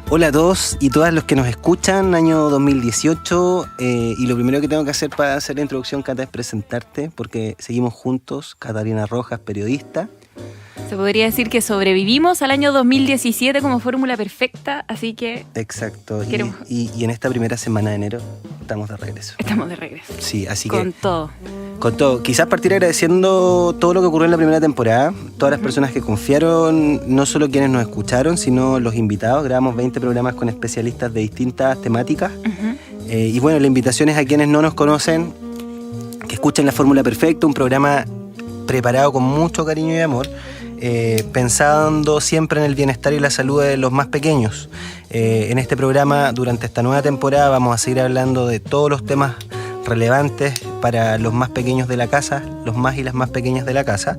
Hola a todos y todas los que nos escuchan, año 2018, y lo primero que tengo que hacer para hacer la introducción, Cata, es presentarte, porque seguimos juntos. Catalina Rojas, periodista. Se podría decir que sobrevivimos al año 2017 como fórmula perfecta, así que... Exacto, y en esta primera semana de enero estamos de regreso. Estamos de regreso. Sí, así con que... todo. Con todo. Quizás partir agradeciendo todo lo que ocurrió en la primera temporada, todas las personas que confiaron, no solo quienes nos escucharon, sino los invitados. Grabamos 20 programas con especialistas de distintas temáticas. Y bueno, la invitación es a quienes no nos conocen, que escuchen La Fórmula Perfecta, un programa preparado con mucho cariño y amor, pensando siempre en el bienestar y la salud de los más pequeños. En este programa, durante esta nueva temporada, vamos a seguir hablando de todos los temas relevantes para los más pequeños de la casa, los más y las más pequeñas de la casa.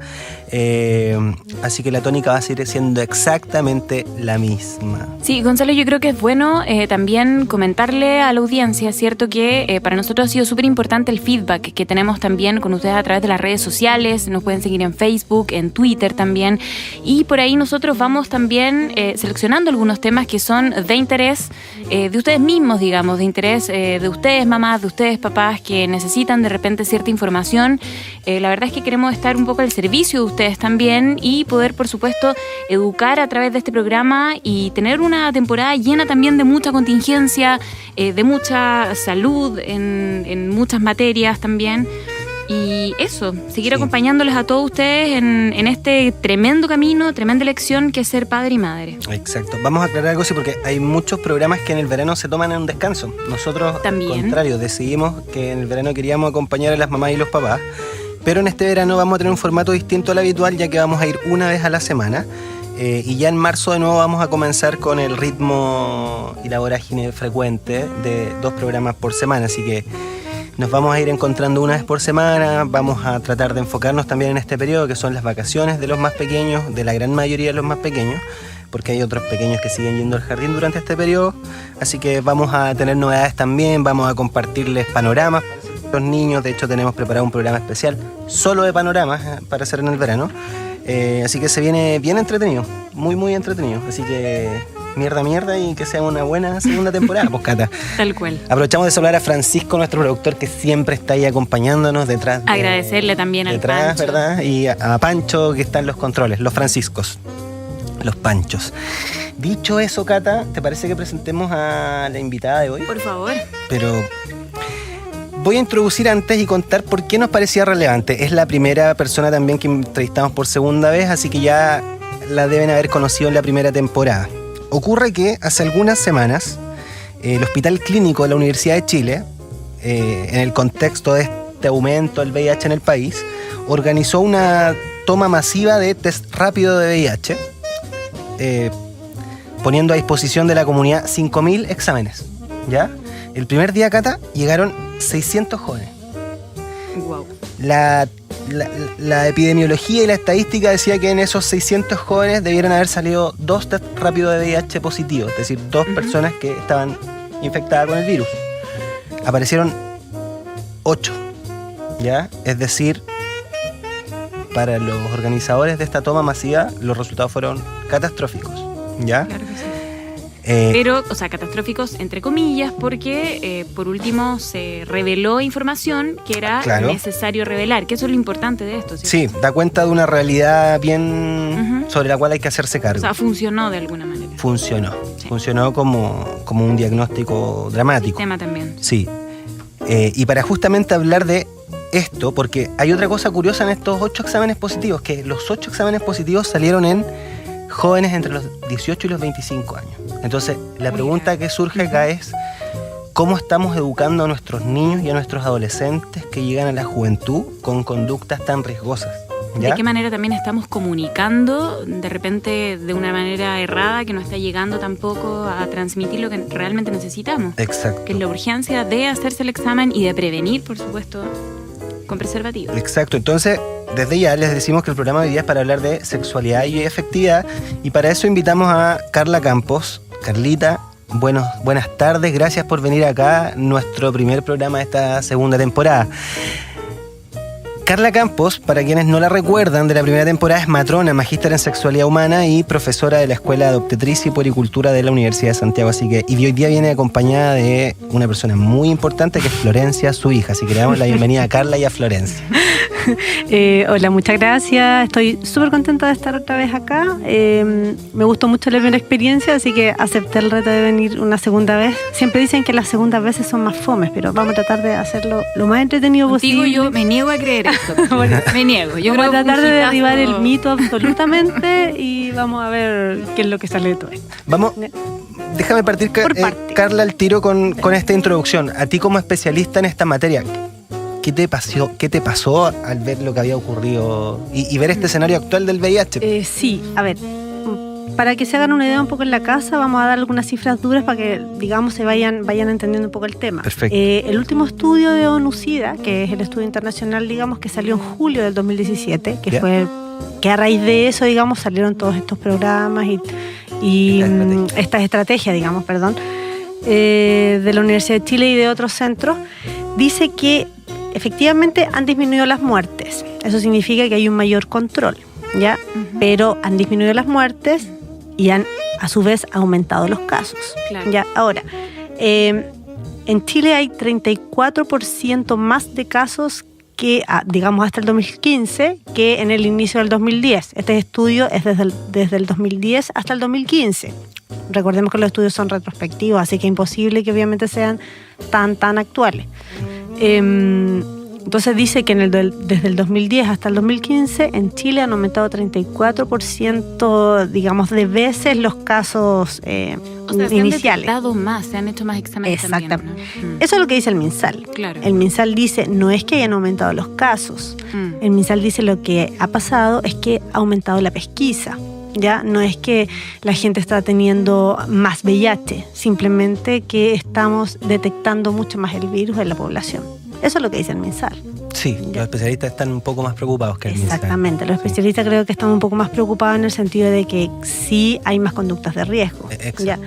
Así que la tónica va a seguir siendo exactamente la misma. Sí, Gonzalo, yo creo que es bueno también comentarle a la audiencia, ¿cierto? Que para nosotros ha sido súper importante el feedback que tenemos también con ustedes a través de las redes sociales. Nos pueden seguir en Facebook, en Twitter también. Y por ahí nosotros vamos también seleccionando algunos temas que son de interés de ustedes mismos, digamos, de interés de ustedes mamás, de ustedes papás, que necesitan de repente cierta información. La verdad es que queremos estar un poco al servicio de ustedes también y poder, por supuesto, educar a través de este programa y tener una temporada llena también de mucha contingencia, de mucha salud en muchas materias también. Y eso, seguir acompañándoles a todos ustedes en este tremendo camino, tremenda elección que es ser padre y madre. Exacto. Vamos a aclarar algo, sí, porque hay muchos programas que en el verano se toman en un descanso. Nosotros, al contrario, decidimos que en el verano queríamos acompañar a las mamás y los papás, pero en este verano vamos a tener un formato distinto al habitual, ya que vamos a ir una vez a la semana. Y ya en marzo de nuevo vamos a comenzar con el ritmo y la vorágine frecuente de 2 programas por semana, así que nos vamos a ir encontrando una vez por semana. Vamos a tratar de enfocarnos también en este periodo, que son las vacaciones de los más pequeños, de la gran mayoría de los más pequeños, porque hay otros pequeños que siguen yendo al jardín durante este periodo. Así que vamos a tener novedades también, vamos a compartirles panoramas para los niños. De hecho, tenemos preparado un programa especial solo de panoramas para hacer en el verano. Así que se viene bien entretenido, muy, muy entretenido. Así que... mierda y que sea una buena segunda temporada, pues, Cata. Tal cual. Aprovechamos de saludar a Francisco, nuestro productor, que siempre está ahí acompañándonos detrás. Agradecerle también al Pancho. ¿Verdad? Y a Pancho, que está en los controles, los Franciscos, los Panchos. Dicho eso, Cata, ¿te parece que presentemos a la invitada de hoy? Por favor. Pero voy a introducir antes y contar por qué nos parecía relevante. Es la primera persona también que entrevistamos por segunda vez, así que ya la deben haber conocido en la primera temporada. Ocurre que hace algunas semanas el Hospital Clínico de la Universidad de Chile, en el contexto de este aumento del VIH en el país, organizó una toma masiva de test rápido de VIH, poniendo a disposición de la comunidad 5.000 exámenes. ¿Ya? El primer día, Cata, llegaron 600 jóvenes. Wow. La epidemiología y la estadística decía que en esos 600 jóvenes debieran haber salido 2 test rápidos de VIH positivos, es decir, 2 personas que estaban infectadas con el virus. Aparecieron 8, ¿ya? Es decir, para los organizadores de esta toma masiva, los resultados fueron catastróficos, ¿ya? Claro que sí. Pero, o sea, catastróficos entre comillas, porque por último se reveló información que era necesario revelar, que eso es lo importante de esto. Sí, da cuenta de una realidad bien sobre la cual hay que hacerse cargo. O sea, funcionó de alguna manera. Funcionó como un diagnóstico dramático. Sistema también. Sí, y para justamente hablar de esto, porque hay otra cosa curiosa en estos 8 exámenes positivos, que los 8 exámenes positivos salieron en jóvenes entre los 18 y los 25 años. Entonces, la pregunta que surge acá es: ¿cómo estamos educando a nuestros niños y a nuestros adolescentes que llegan a la juventud con conductas tan riesgosas? ¿Ya? ¿De qué manera también estamos comunicando de repente de una manera errada que no está llegando tampoco a transmitir lo que realmente necesitamos? Exacto. Que es la urgencia de hacerse el examen y de prevenir, por supuesto, con preservativo. Exacto. Entonces, desde ya les decimos que el programa de hoy día es para hablar de sexualidad y afectividad, y para eso invitamos a Carla Campos. Carlita, buenas tardes, gracias por venir acá, nuestro primer programa de esta segunda temporada. Carla Campos, para quienes no la recuerdan, de la primera temporada es matrona, magíster en sexualidad humana y profesora de la Escuela de Obstetricia y Puericultura de la Universidad de Santiago. Y hoy día viene acompañada de una persona muy importante que es Florencia, su hija. Así que le damos la bienvenida a Carla y a Florencia. Hola, muchas gracias. Estoy súper contenta de estar otra vez acá. Me gustó mucho la primera experiencia, así que acepté el reto de venir una segunda vez. Siempre dicen que las segundas veces son más fomes, pero vamos a tratar de hacerlo lo más entretenido posible. Digo, yo me niego a creer esto. Bueno, me niego. Yo vamos a tratar de derribar el mito absolutamente y vamos a ver qué es lo que sale de todo esto. Vamos. Déjame partir, Carla, al tiro con esta introducción. A ti como especialista en esta materia, ¿qué te pasó al ver lo que había ocurrido y ver este escenario actual del VIH? Sí, a ver, para que se hagan una idea un poco en la casa, vamos a dar algunas cifras duras para que, digamos, se vayan entendiendo un poco el tema. Perfecto. El último estudio de ONU-SIDA, que es el estudio internacional, digamos, que salió en julio del 2017, que a raíz de eso, digamos, salieron todos estos programas y estas estrategias, digamos, de la Universidad de Chile y de otros centros, dice que efectivamente han disminuido las muertes. Eso significa que hay un mayor control, ¿ya? Pero han disminuido las muertes y han, a su vez, aumentado los casos. Claro. ¿Ya? Ahora, en Chile hay 34% más de casos que, digamos, hasta el 2015 que en el inicio del 2010. Este estudio es desde el 2010 hasta el 2015. Recordemos que los estudios son retrospectivos, así que es imposible que obviamente sean tan actuales. Entonces dice que desde el 2010 hasta el 2015 en Chile han aumentado 34%, digamos, de veces los casos iniciales. Se han detectado más, se han hecho más exámenes. Exactamente. También, ¿no? Eso es lo que dice el MinSal. Claro. El MinSal dice, no es que hayan aumentado los casos. El MinSal dice lo que ha pasado es que ha aumentado la pesquisa. Ya no es que la gente está teniendo más VIH, simplemente que estamos detectando mucho más el virus en la población. Eso es lo que dice el MinSal. Sí, los especialistas están un poco más preocupados que el MinSal. Exactamente, los especialistas creo que están un poco más preocupados en el sentido de que sí hay más conductas de riesgo. Exacto. ¿Ya?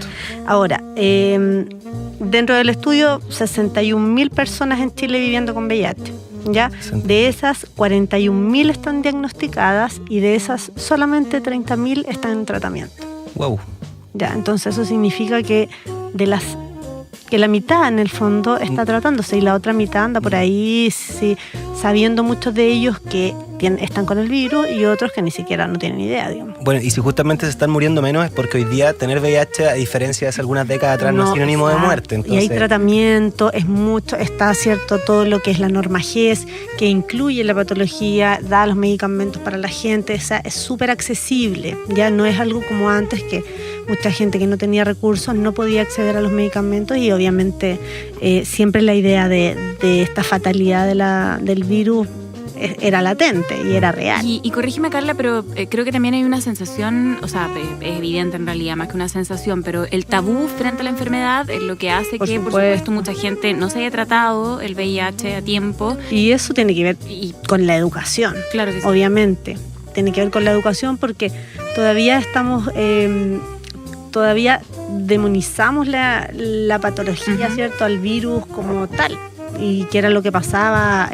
Ahora, dentro del estudio, 61.000 personas en Chile viviendo con VIH. ¿Ya? De esas, 41.000 están diagnosticadas y de esas solamente 30.000 están en tratamiento. Wow. ¿Ya? Entonces eso significa que que la mitad en el fondo está tratándose y la otra mitad anda por ahí sabiendo muchos de ellos que están con el virus y otros que ni siquiera no tienen idea, digamos. Bueno, y si justamente se están muriendo menos es porque hoy día tener VIH, a diferencia de hace algunas décadas atrás, no es sinónimo de muerte. Entonces... Y hay tratamiento, está cierto todo lo que es la norma GES, que incluye la patología, da los medicamentos para la gente, o sea, es súper accesible, ya no es algo como antes que mucha gente que no tenía recursos no podía acceder a los medicamentos y obviamente siempre la idea de esta fatalidad del virus era latente y era real. Y corrígeme, Carla, pero creo que también hay una sensación, o sea, es evidente en realidad, más que una sensación, pero el tabú frente a la enfermedad es lo que hace por supuesto, mucha gente no se haya tratado el VIH a tiempo. Y eso tiene que ver con la educación, claro que sí. Obviamente. Tiene que ver con la educación porque todavía todavía demonizamos la patología, ¿cierto?, al virus como tal. Y que era lo que pasaba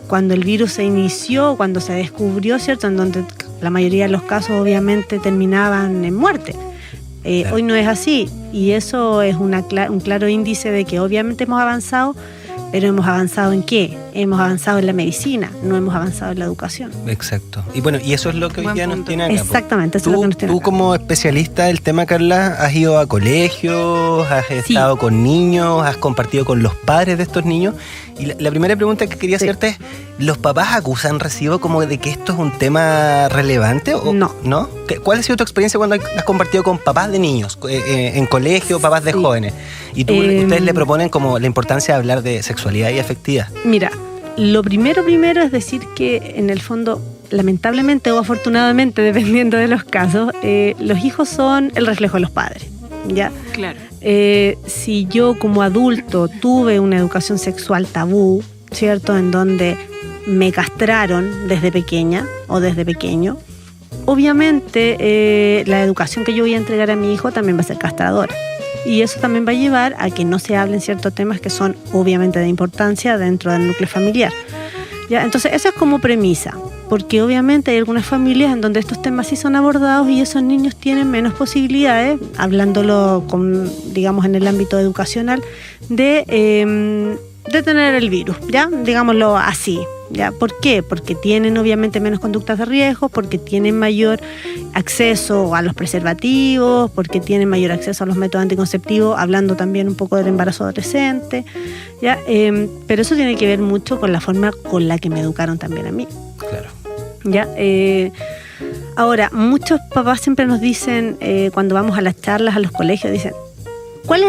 cuando el virus se inició, cuando se descubrió, ¿cierto?, en donde la mayoría de los casos obviamente terminaban en muerte. Claro. Hoy no es así y eso es un claro índice de que obviamente hemos avanzado, pero ¿hemos avanzado en qué? Hemos avanzado en la medicina, no hemos avanzado en la educación. Exacto. Y bueno, y eso es lo que hoy día nos tiene acá. Exactamente, eso es lo que nos tiene acá. Tú como especialista del tema, Carla, ¿has ido a colegios? ¿Has estado con niños? ¿Has compartido con los padres de estos niños? Y la primera pregunta que quería hacerte es, ¿los papás acusan recibo como de que esto es un tema relevante? ¿O no? ¿Cuál ha sido tu experiencia cuando has compartido con papás de niños, en colegio, papás de jóvenes? Y ustedes le proponen como la importancia de hablar de sexualidad y afectividad. Mira, lo primero es decir que en el fondo, lamentablemente o afortunadamente, dependiendo de los casos, los hijos son el reflejo de los padres, ¿ya? Claro. Si yo como adulto tuve una educación sexual tabú, ¿cierto?, en donde me castraron desde pequeña o desde pequeño, obviamente la educación que yo voy a entregar a mi hijo también va a ser castradora. Y eso también va a llevar a que no se hablen ciertos temas que son obviamente de importancia dentro del núcleo familiar. ¿Ya? Entonces, eso es como premisa, porque obviamente hay algunas familias en donde estos temas sí son abordados y esos niños tienen menos posibilidades, hablándolo digamos en el ámbito educacional, de tener el virus, ¿ya? Digámoslo así. ¿Ya? ¿Por qué? Porque tienen obviamente menos conductas de riesgo, porque tienen mayor acceso a los preservativos, porque tienen mayor acceso a los métodos anticonceptivos, hablando también un poco del embarazo adolescente, ¿ya? Pero eso tiene que ver mucho con la forma con la que me educaron también a mí. Claro. ¿Ya? Ahora, muchos papás siempre nos dicen, cuando vamos a las charlas, a los colegios, dicen,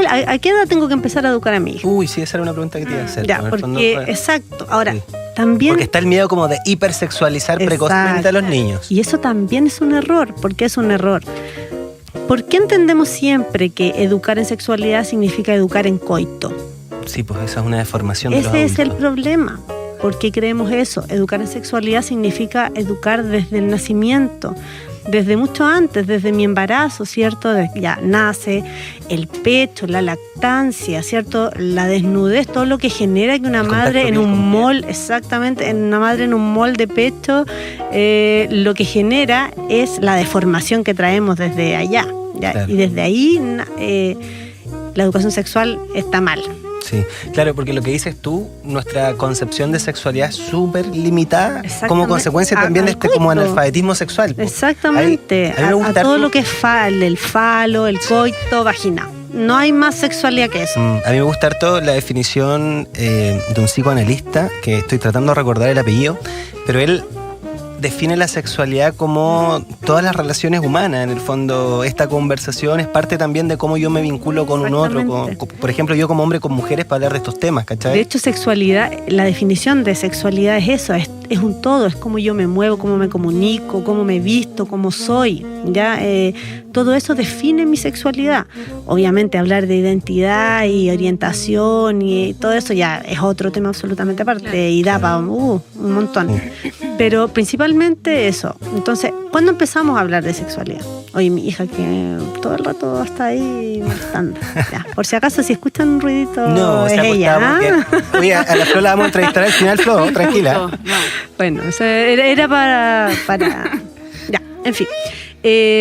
¿a qué edad tengo que empezar a educar a mi hijo? Uy, sí, esa era una pregunta que te iba a hacer. Ya, porque, exacto. Ahora, sí. También... Porque está el miedo como de hipersexualizar precozmente a los niños. Y eso también es un error. ¿Por qué es un error? ¿Por qué entendemos siempre que educar en sexualidad significa educar en coito? Sí, pues esa es una deformación de los adultos. Ese es el adultos. problema. ¿Por qué creemos eso? Educar en sexualidad significa educar desde el nacimiento, desde mucho antes, desde mi embarazo, ¿cierto? Ya nace el pecho, la lactancia, ¿cierto? La desnudez, todo lo que genera que una madre en un mol, exactamente, en una madre en un mol de pecho, lo que genera es la deformación que traemos desde allá, ¿ya? Claro. Y desde ahí la educación sexual está mal. Sí, claro, porque lo que dices tú, nuestra concepción de sexualidad es súper limitada como consecuencia también de como analfabetismo sexual. Exactamente, a todo lo que es el falo, el coito, vagina. No hay más sexualidad que eso. A mí me gusta harto la definición de un psicoanalista, que estoy tratando de recordar el apellido, pero él define la sexualidad como todas las relaciones humanas. En el fondo, esta conversación es parte también de cómo yo me vinculo con un otro. Por ejemplo, yo como hombre con mujeres para hablar de estos temas, ¿cachai? De hecho, sexualidad, la definición de sexualidad es eso, es un todo, es cómo yo me muevo, cómo me comunico, cómo me visto, cómo soy. ¿Ya? Todo eso define mi sexualidad. Obviamente, hablar de identidad y orientación y todo eso ya es otro tema absolutamente aparte y da para un montón. Pero principalmente eso. Entonces, ¿cuándo empezamos a hablar de sexualidad? Oye, mi hija que todo el rato está ahí molestando. Ya, por si acaso, si escuchan un ruidito, no, es ella. Oye, a la Flo la vamos a entrevistar al final, Flo, tranquila. No. Bueno, eso era para... Ya, en fin.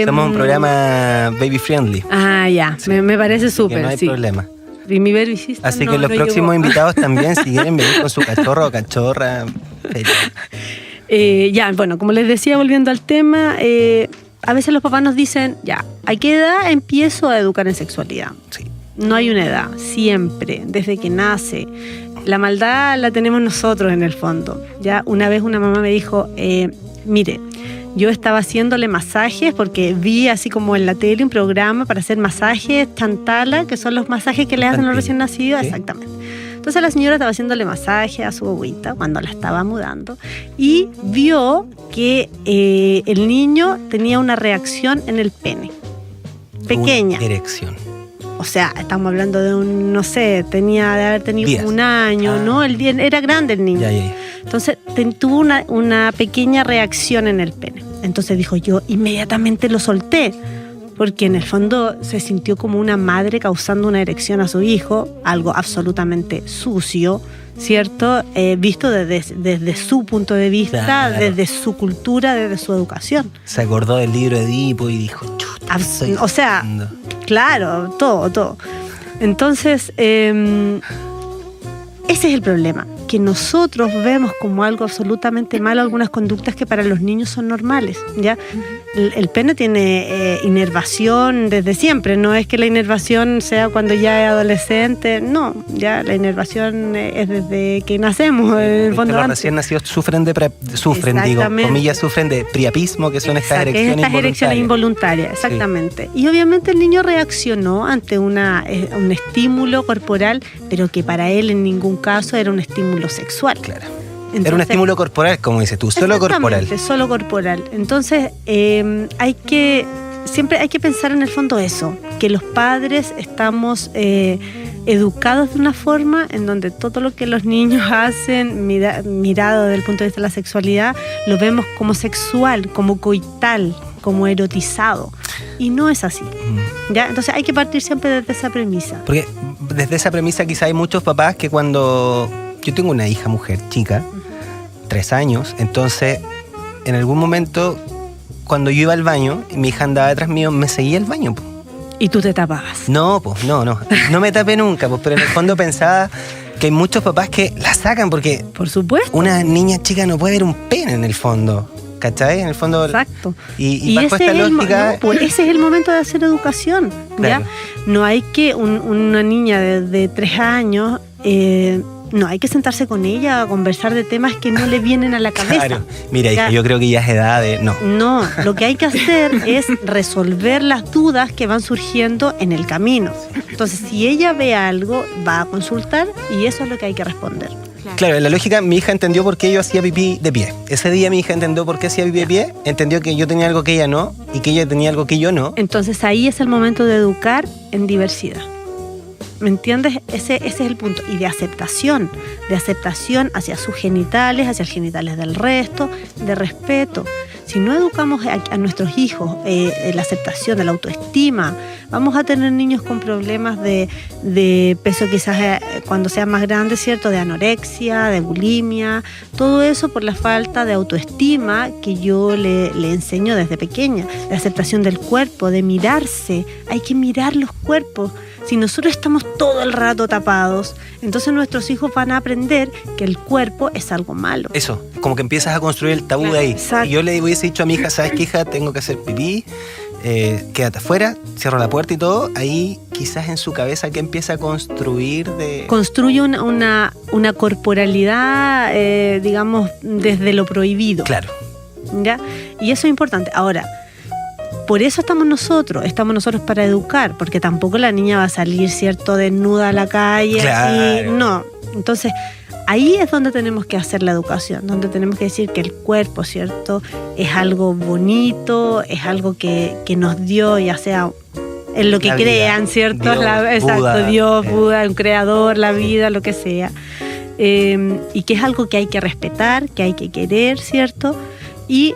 Somos un programa baby friendly. Ah, ya, sí. me parece súper. No hay problema. Y mi baby sister así que los próximos invitados también, si quieren venir con su cachorro o cachorra. Ya, bueno, como les decía, volviendo al tema, a veces los papás nos dicen, ya, ¿a qué edad empiezo a educar en sexualidad? Sí. No hay una edad, siempre, desde que nace. La maldad la tenemos nosotros en el fondo. Ya una vez una mamá me dijo, mire, yo estaba haciéndole masajes porque vi así como en la tele un programa para hacer masajes chantala, que son los masajes que le hacen a los recién nacidos. ¿Sí? Exactamente. Entonces la señora estaba haciéndole masaje a su guaguita cuando la estaba mudando y vio que el niño tenía una reacción en el pene. Pequeña. Una erección. O sea, estamos hablando de de haber tenido días. Un año, ¿no? Era grande el niño. Ya. Entonces tuvo una pequeña reacción en el pene. Entonces dijo, yo inmediatamente lo solté, porque en el fondo se sintió como una madre causando una erección a su hijo, algo absolutamente sucio, ¿cierto? Visto desde su punto de vista, claro. Desde su cultura, desde su educación. Se acordó del libro de Edipo y dijo, chuta, o sea, claro, todo. Entonces, ese es el problema, que nosotros vemos como algo absolutamente malo algunas conductas que para los niños son normales, ¿ya? El pene tiene inervación desde siempre, no es que la inervación sea cuando ya es adolescente, no, ya la inervación es desde que nacemos. En el fondo los recién nacidos sufren de priapismo, que son estas erecciones involuntarias. Exactamente. Sí. Y obviamente el niño reaccionó ante un estímulo corporal, pero que para él en ningún caso era un estímulo sexual. Claro. Entonces, era un estímulo corporal, como dices tú, solo corporal. Solo corporal. Entonces, siempre hay que pensar en el fondo eso, que los padres estamos educados de una forma en donde todo lo que los niños hacen, mirado desde el punto de vista de la sexualidad, lo vemos como sexual, como coital, como erotizado. Y no es así. ¿Ya? Entonces hay que partir siempre desde esa premisa. Porque desde esa premisa quizá hay muchos papás que cuando... Yo tengo una hija mujer chica, 3 años. Entonces, en algún momento, cuando yo iba al baño y mi hija andaba detrás mío, me seguía al baño. Po. ¿Y tú te tapabas? No, pues no me tapé nunca, pues, pero en el fondo pensaba que hay muchos papás que la sacan porque... Por supuesto. Una niña chica no puede ver un pene en el fondo, ¿cachai? En el fondo... Exacto. Y bajo esta lógica... Pues ese es el momento de hacer educación, claro. ¿Ya? No hay que una niña de 3 años... no hay que sentarse con ella a conversar de temas que no le vienen a la cabeza. Claro. Mira, hija, yo creo que ya es edad de... No, lo que hay que hacer es resolver las dudas que van surgiendo en el camino. Entonces, si ella ve algo, va a consultar y eso es lo que hay que responder. Claro, en la lógica, mi hija entendió por qué yo hacía pipí de pie. Ese día mi hija entendió por qué hacía pipí de pie, entendió que yo tenía algo que ella no y que ella tenía algo que yo no. Entonces, ahí es el momento de educar en diversidad. ¿Me entiendes? Ese es el punto. Y de aceptación hacia sus genitales, hacia los genitales del resto, de respeto. Si no educamos a nuestros hijos la aceptación, de la autoestima, vamos a tener niños con problemas de peso quizás cuando sean más grandes, ¿cierto? De anorexia, de bulimia, todo eso por la falta de autoestima que yo le enseño desde pequeña, de aceptación del cuerpo, de mirarse. Hay que mirar los cuerpos. Si nosotros estamos todo el rato tapados, entonces nuestros hijos van a aprender que el cuerpo es algo malo. Eso, como que empiezas a construir el tabú de ahí. Exacto. Y yo le hubiese dicho a mi hija, ¿sabes qué, hija? Tengo que hacer pipí, quédate afuera, cierro la puerta y todo. Ahí quizás en su cabeza que empieza a construir de... Construye una corporalidad, digamos, desde lo prohibido. Claro. ¿Ya? Y eso es importante. Ahora, por eso estamos nosotros para educar, porque tampoco la niña va a salir, ¿cierto?, desnuda a la calle. Claro. Así, no. Entonces, ahí es donde tenemos que hacer la educación, donde tenemos que decir que el cuerpo, ¿cierto?, es algo bonito, es algo que nos dio, ya sea en lo que crean, ¿cierto? Dios, Buda, un creador, la vida, lo que sea. Y que es algo que hay que respetar, que hay que querer, ¿cierto? Y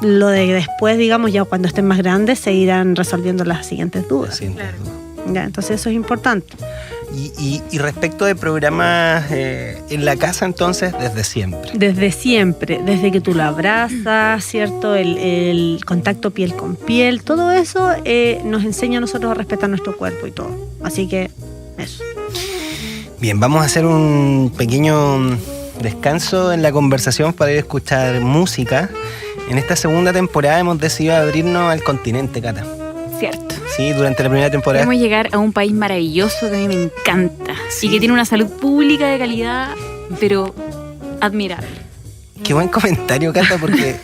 lo de después, digamos, ya cuando estén más grandes, se irán resolviendo las siguientes dudas. Sí, claro. Ya, entonces eso es importante. Y respecto de programas en la casa, entonces, desde siempre. Desde siempre, desde que tú lo abrazas, ¿cierto? El contacto piel con piel, todo eso nos enseña a nosotros a respetar nuestro cuerpo y todo. Así que eso. Bien, vamos a hacer un pequeño descanso en la conversación para ir a escuchar música. En esta segunda temporada hemos decidido abrirnos al continente, Cata. Cierto. Sí, durante la primera temporada. Queremos llegar a un país maravilloso que a mí me encanta. Sí. Y que tiene una salud pública de calidad, pero admirable. Qué buen comentario, Cata, porque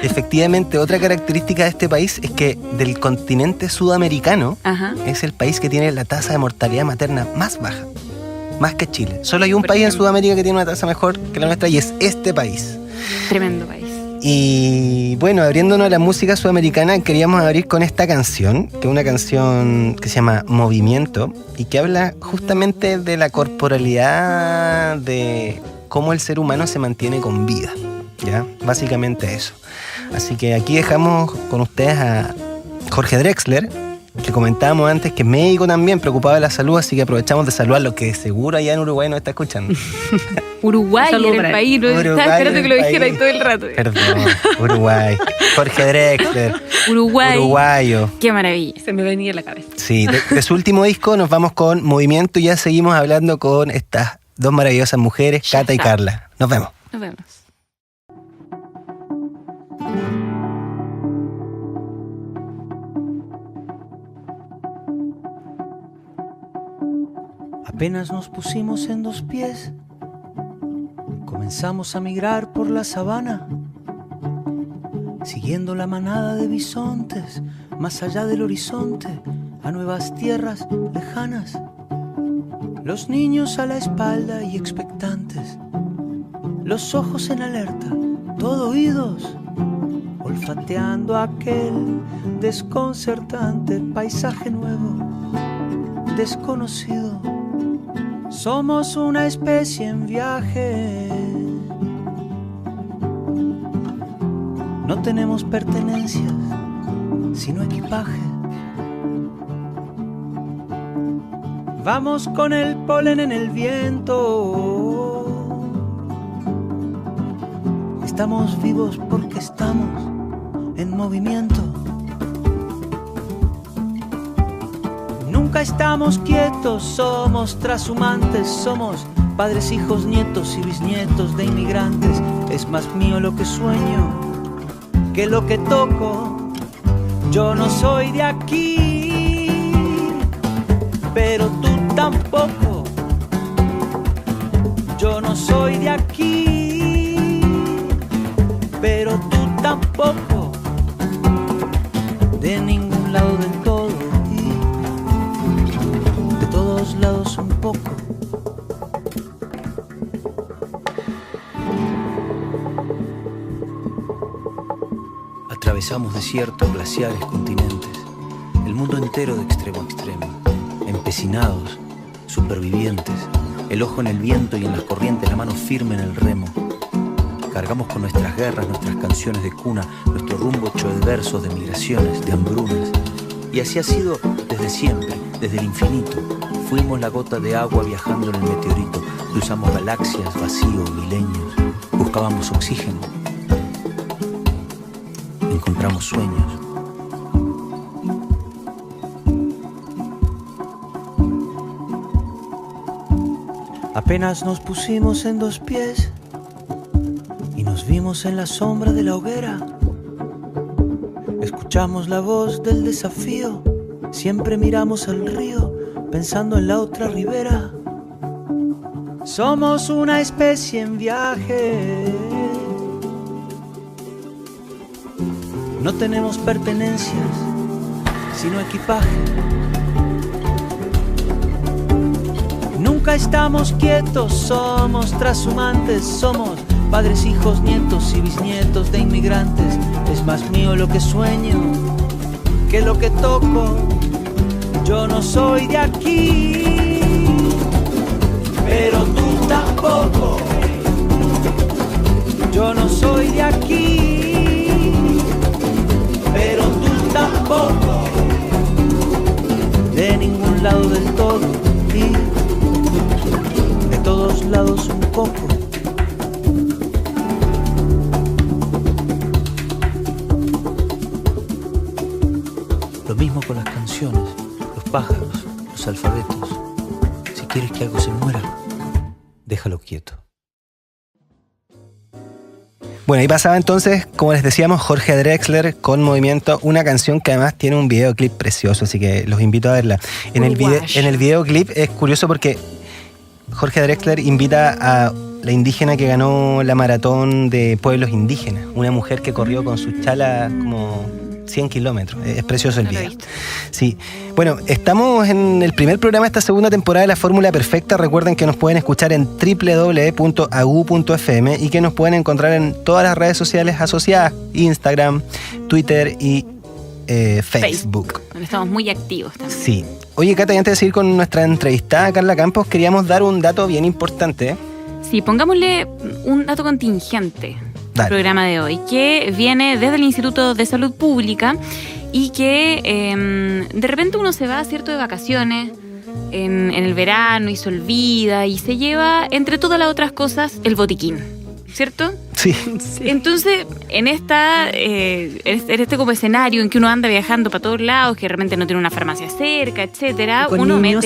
efectivamente otra característica de este país es que del continente sudamericano es el país que tiene la tasa de mortalidad materna más baja, más que Chile. Solo hay un país en Sudamérica que tiene una tasa mejor que la nuestra y es este país. Tremendo país. Y bueno, abriéndonos a la música sudamericana, queríamos abrir con esta canción, que es una canción que se llama Movimiento y que habla justamente de la corporalidad, de cómo el ser humano se mantiene con vida, ¿ya? Básicamente eso. Así que aquí dejamos con ustedes a Jorge Drexler, que comentábamos antes que es médico también, preocupado de la salud, así que aprovechamos de saludarlo, que seguro allá en Uruguay nos está escuchando. Uruguay era el país, no estaba esperando que lo dijera ahí todo el rato. Perdón, Uruguay. Jorge Drexler. Uruguayo. Qué maravilla. Se me venía en la cabeza. Sí, de su último disco nos vamos con Movimiento y ya seguimos hablando con estas dos maravillosas mujeres, Cata y Carla. Nos vemos. Nos vemos. Apenas nos pusimos en 2 pies, comenzamos a migrar por la sabana, siguiendo la manada de bisontes, más allá del horizonte, a nuevas tierras lejanas. Los niños a la espalda y expectantes, los ojos en alerta, todo oídos, olfateando aquel desconcertante paisaje nuevo, desconocido. Somos una especie en viaje. No tenemos pertenencias, sino equipaje. Vamos con el polen en el viento, Estamos vivos porque estamos en movimiento. Nunca estamos quietos, somos trashumantes, somos padres, hijos, nietos y bisnietos de inmigrantes. Es más mío lo que sueño que lo que toco. Yo no soy de aquí, pero tú tampoco. Yo no soy de aquí, pero tú tampoco. De ningún lado del todo y de todos lados un poco. Atravesamos desiertos, glaciares, continentes, el mundo entero de extremo a extremo, empecinados, supervivientes, el ojo en el viento y en las corrientes, la mano firme en el remo. Cargamos con nuestras guerras, nuestras canciones de cuna, nuestro rumbo hecho de versos, de migraciones, de hambrunas. Y así ha sido desde siempre, desde el infinito. Fuimos la gota de agua viajando en el meteorito, cruzamos galaxias, vacíos, milenios, buscábamos oxígeno. Encontramos sueños. Apenas nos pusimos en dos pies y nos vimos en la sombra de la hoguera. Escuchamos la voz del desafío, siempre miramos al río pensando en la otra ribera. Somos una especie en viaje. No tenemos pertenencias, sino equipaje. Nunca estamos quietos, somos trashumantes, somos padres, hijos, nietos y bisnietos de inmigrantes. Es más mío lo que sueño que lo que toco. Yo no soy de aquí, pero tú tampoco. Yo no soy de aquí, pero tú tampoco. De ningún lado del todo y de todos lados un poco. Lo mismo con las canciones, los pájaros, los alfabetos. Si quieres que algo se muera, déjalo quieto. Bueno, ahí pasaba entonces, como les decíamos, Jorge Drexler con Movimiento, una canción que además tiene un videoclip precioso, así que los invito a verla. En el videoclip es curioso porque Jorge Drexler invita a la indígena que ganó la maratón de pueblos indígenas, una mujer que corrió con su chala como 100 kilómetros. Es precioso el video. Sí. Bueno, estamos en el primer programa de esta segunda temporada de La Fórmula Perfecta. Recuerden que nos pueden escuchar en www.agu.fm y que nos pueden encontrar en todas las redes sociales asociadas, Instagram, Twitter y Facebook. Donde estamos muy activos también. Sí. Oye, Cata, y antes de seguir con nuestra entrevistada Carla Campos, queríamos dar un dato bien importante. Sí, pongámosle un dato contingente. Dale. Programa de hoy, que viene desde el Instituto de Salud Pública y que de repente uno se va, ¿cierto?, de vacaciones en el verano y se olvida y se lleva, entre todas las otras cosas, el botiquín, ¿cierto? Sí. Entonces, en este como escenario en que uno anda viajando para todos lados, que de repente no tiene una farmacia cerca, etcétera, uno niños.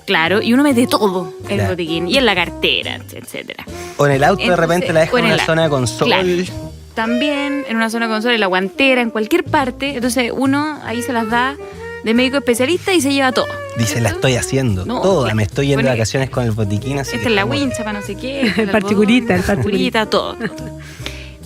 Claro, y uno mete todo en el botiquín y en la cartera, etcétera. O en el auto. Entonces, de repente la deja en una zona con sol. Claro, también en una zona con sol, en la guantera, en cualquier parte. Entonces uno ahí se las da de médico especialista y se lleva todo. Dice, ¿cierto? La estoy haciendo toda, me estoy yendo de vacaciones con el botiquín. Así esta es la wincha para no sé qué. El particurita, todo.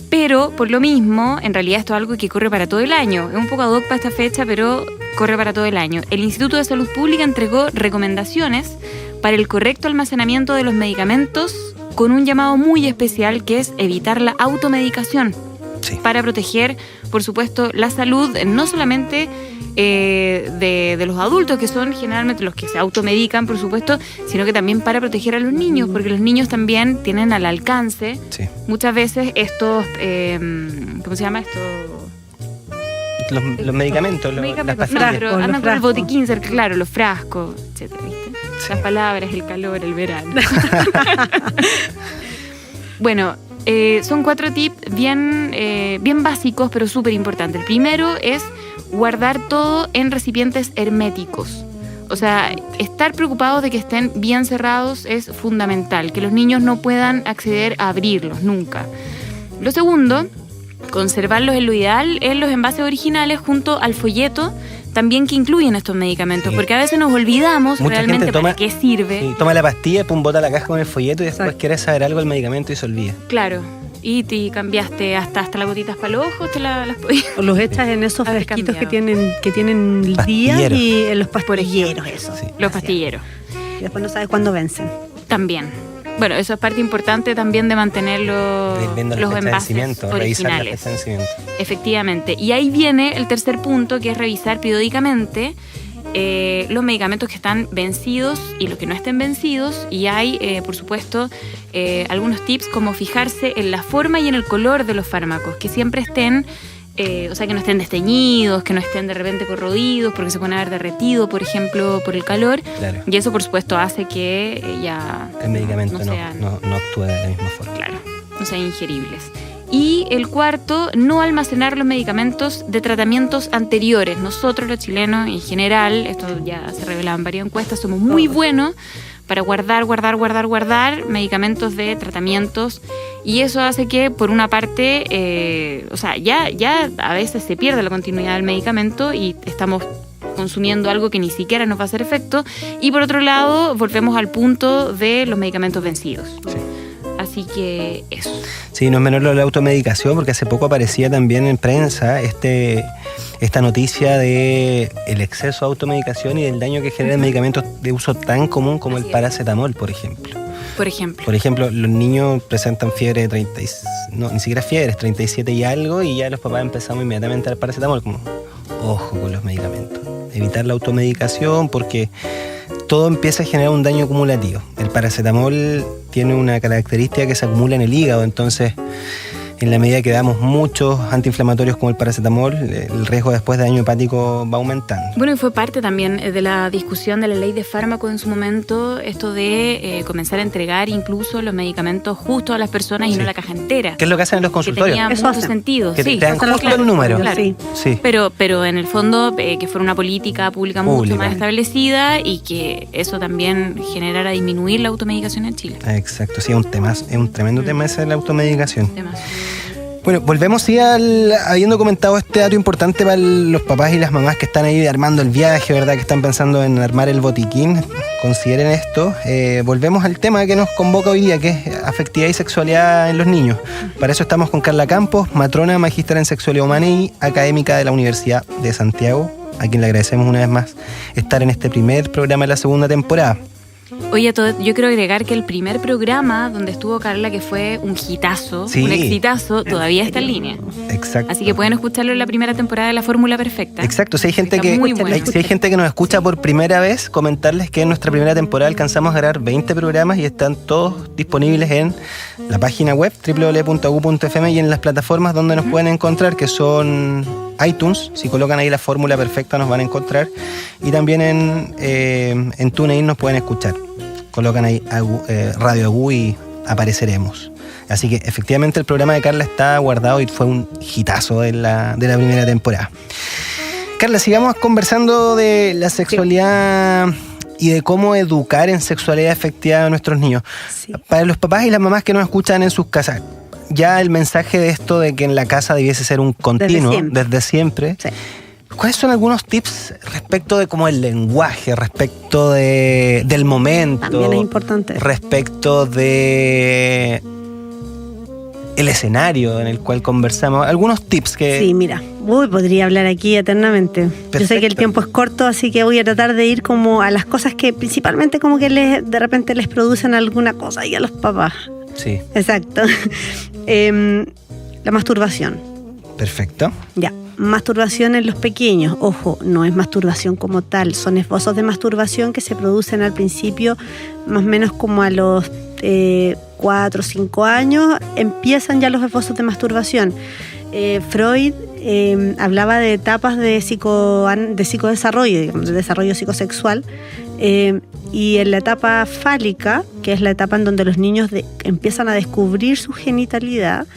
Pero, por lo mismo, en realidad esto es algo que corre para todo el año. Es un poco ad hoc para esta fecha, pero corre para todo el año. El Instituto de Salud Pública entregó recomendaciones para el correcto almacenamiento de los medicamentos con un llamado muy especial que es evitar la automedicación. Sí. Para proteger, por supuesto, la salud, no solamente de los adultos, que son generalmente los que se automedican, por supuesto, sino que también para proteger a los niños, porque los niños también tienen al alcance muchas veces estos, ¿cómo se llama esto? Los medicamentos, las pastillas. Andan con el botiquín, claro, los frascos, etcétera, ¿viste? Sí. Las palabras, el calor, el verano. Bueno, son 4 tips bien básicos, pero súper importantes. El primero es guardar todo en recipientes herméticos. O sea, estar preocupados de que estén bien cerrados es fundamental, que los niños no puedan acceder a abrirlos nunca. Lo segundo, conservarlos en lo ideal en los envases originales junto al folleto también que incluyen estos medicamentos, sí. Porque a veces nos olvidamos mucha realmente para qué sirve. Sí, toma la pastilla, bota la caja con el folleto y después quiere saber algo del medicamento y se olvida. Claro. Y te cambiaste hasta las gotitas para los ojos, las podías. O los echas en esos fresquitos que tienen días y en los pastilleros, eso. Sí. Los pastilleros. Y después no sabes cuándo vencen. También. Bueno, eso es parte importante también de mantener los envases originales. Efectivamente. Y ahí viene el tercer punto, que es revisar periódicamente los medicamentos que están vencidos y los que no estén vencidos. Y hay, por supuesto, algunos tips como fijarse en la forma y en el color de los fármacos, que siempre estén... o sea, que no estén desteñidos, que no estén de repente corroídos, porque se pueden haber derretido, por ejemplo, por el calor. Claro. Y eso, por supuesto, hace que ya el medicamento no actúe de la misma forma. Claro, no sean ingeribles. Y el cuarto, no almacenar los medicamentos de tratamientos anteriores. Nosotros, los chilenos, en general, esto ya se revelaba en varias encuestas, somos muy buenos para guardar medicamentos de tratamientos, y eso hace que, por una parte, o sea, ya a veces se pierde la continuidad del medicamento y estamos consumiendo algo que ni siquiera nos va a hacer efecto, y por otro lado, volvemos al punto de los medicamentos vencidos. Sí. Así que eso. Sí, no es menor lo de la automedicación, porque hace poco aparecía también en prensa esta noticia de el exceso de automedicación y del daño que genera medicamentos de uso tan común como el paracetamol, por ejemplo. Por ejemplo, los niños presentan fiebre de ni siquiera fiebre, es 37 y algo, y ya los papás empezamos inmediatamente al paracetamol, como ojo con los medicamentos. Evitar la automedicación, porque todo empieza a generar un daño acumulativo. El paracetamol tiene una característica que se acumula en el hígado, entonces en la medida que damos muchos antiinflamatorios como el paracetamol, el riesgo después de daño hepático va aumentando. Bueno, y fue parte también de la discusión de la ley de fármacos en su momento, esto de comenzar a entregar incluso los medicamentos justo a las personas y no la caja entera. ¿Qué es lo que hacen en los consultorios? Que tenía mucho sentido. Que te dan justo el número. Claro. Sí. Pero en el fondo que fuera una política pública mucho más establecida y que eso también generara disminuir la automedicación en Chile. Exacto, sí, es un tremendo tema ese de la automedicación. Bueno, volvemos habiendo comentado este dato importante para los papás y las mamás que están ahí armando el viaje, ¿verdad? Que están pensando en armar el botiquín. Consideren esto. Volvemos al tema que nos convoca hoy día, que es afectividad y sexualidad en los niños. Para eso estamos con Carla Campos, matrona, magíster en sexualidad humana y académica de la Universidad de Santiago, a quien le agradecemos una vez más estar en este primer programa de la segunda temporada. Oye, yo quiero agregar que el primer programa donde estuvo Carla, que fue un hitazo, un exitazo, todavía está en línea. Exacto. Así que pueden escucharlo en la primera temporada de La Fórmula Perfecta. Exacto. Si hay gente que nos escucha por primera vez, comentarles que en nuestra primera temporada alcanzamos a grabar 20 programas y están todos disponibles en la página web www.agu.fm y en las plataformas donde nos pueden encontrar, que son iTunes. Si colocan ahí La Fórmula Perfecta nos van a encontrar, y también en TuneIn nos pueden escuchar. Colocan ahí Radio Agu y apareceremos. Así que efectivamente el programa de Carla está guardado y fue un hitazo de la primera temporada. Carla, sigamos conversando de la sexualidad y de cómo educar en sexualidad afectiva a nuestros niños. Sí. Para los papás y las mamás que nos escuchan en sus casas, ya el mensaje de esto de que en la casa debiese ser un continuo desde siempre. Sí. ¿Cuáles son algunos tips respecto de como el lenguaje, respecto del momento? También es importante. Respecto de el escenario en el cual conversamos. Algunos tips que... Sí, mira, podría hablar aquí eternamente. Perfecto. Yo sé que el tiempo es corto, así que voy a tratar de ir como a las cosas que principalmente como que de repente les producen alguna cosa y a los papás. Sí. Exacto. La masturbación. Perfecto. Ya. Masturbación en los pequeños. Ojo, no es masturbación como tal. Son esbozos de masturbación que se producen al principio, más o menos como a los 4 o 5 años, empiezan ya los esbozos de masturbación. Freud hablaba de etapas de psicodesarrollo, digamos, de desarrollo psicosexual. Y en la etapa fálica, que es la etapa en donde los niños empiezan a descubrir su genitalidad,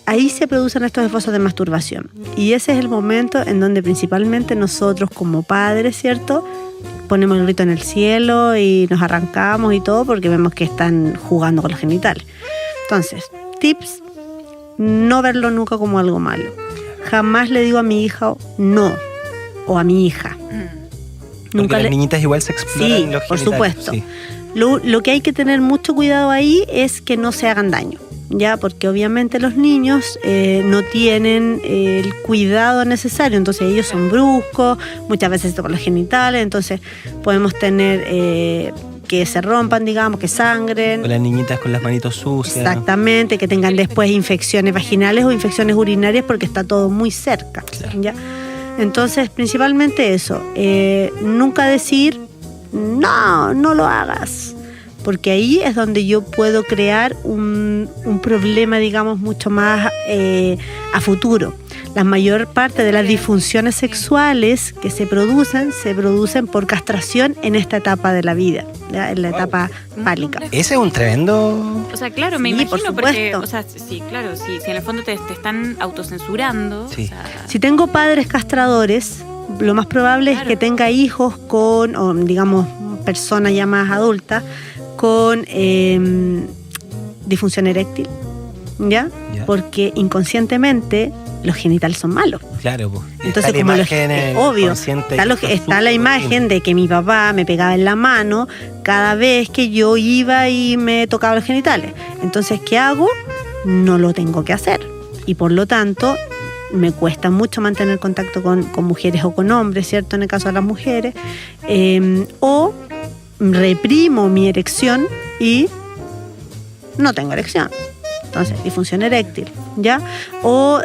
ahí se producen estos esfuerzos de masturbación. Y ese es el momento en donde principalmente nosotros como padres, ¿cierto?, ponemos el grito en el cielo y nos arrancamos y todo porque vemos que están jugando con los genitales. Entonces, tips, no verlo nunca como algo malo. Jamás le digo a mi hija no, o a mi hija. Nunca las niñitas igual se exploran sí, los genitales. Por supuesto. Sí. Lo que hay que tener mucho cuidado ahí es que no se hagan daño, ¿ya? Porque obviamente los niños no tienen el cuidado necesario, entonces ellos son bruscos, muchas veces tocan los genitales, entonces podemos tener que se rompan, digamos, que sangren. O las niñitas con las manitos sucias. Exactamente, que tengan después infecciones vaginales o infecciones urinarias porque está todo muy cerca, claro. ¿Ya? Entonces, principalmente eso, nunca decir, no lo hagas, porque ahí es donde yo puedo crear un problema, digamos, mucho más a futuro. La mayor parte de las disfunciones sexuales que se producen por castración en esta etapa de la vida, ¿ya? En la etapa fálica. Ese es un tremendo... O sea, claro, me sí, imagino, por supuesto. porque, o sea, sí, claro, si en el fondo te están autocensurando. Sí. O sea... Si tengo padres castradores, lo más probable es que tenga hijos con, o digamos, personas ya más adultas, con disfunción eréctil, ¿ya? Porque inconscientemente los genitales son malos. Claro, pues. Entonces, como obvio, está la imagen de que mi papá me pegaba en la mano cada vez que yo iba y me tocaba los genitales. Entonces, ¿qué hago? No lo tengo que hacer. Y por lo tanto, me cuesta mucho mantener contacto con mujeres o con hombres, ¿cierto? En el caso de las mujeres. O reprimo mi erección y no tengo erección. Entonces, disfunción eréctil, ¿ya? O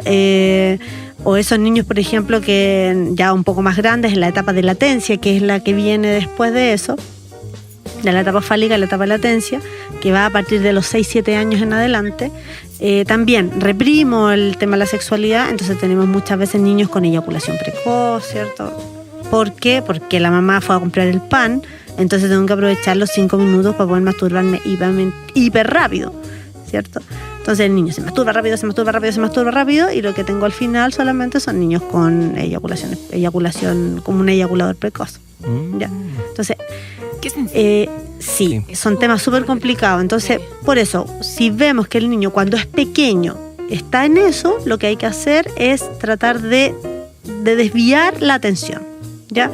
esos niños, por ejemplo, que ya un poco más grandes, en la etapa de latencia, que es la que viene después de eso, de la etapa fálica, la etapa de latencia, que va a partir de los 6-7 años en adelante, también reprimo el tema de la sexualidad, entonces tenemos muchas veces niños con eyaculación precoz, ¿cierto? ¿Por qué? Porque la mamá fue a comprar el pan, entonces tengo que aprovechar los 5 minutos para poder masturbarme hiper rápido, ¿cierto? Entonces el niño se masturba rápido y lo que tengo al final solamente son niños con eyaculación como un eyaculador precoz. ¿Ya? Entonces, qué sencillo. Sí, son temas súper complicados. Entonces, por eso, si vemos que el niño cuando es pequeño está en eso, lo que hay que hacer es tratar de desviar la atención, ¿ya?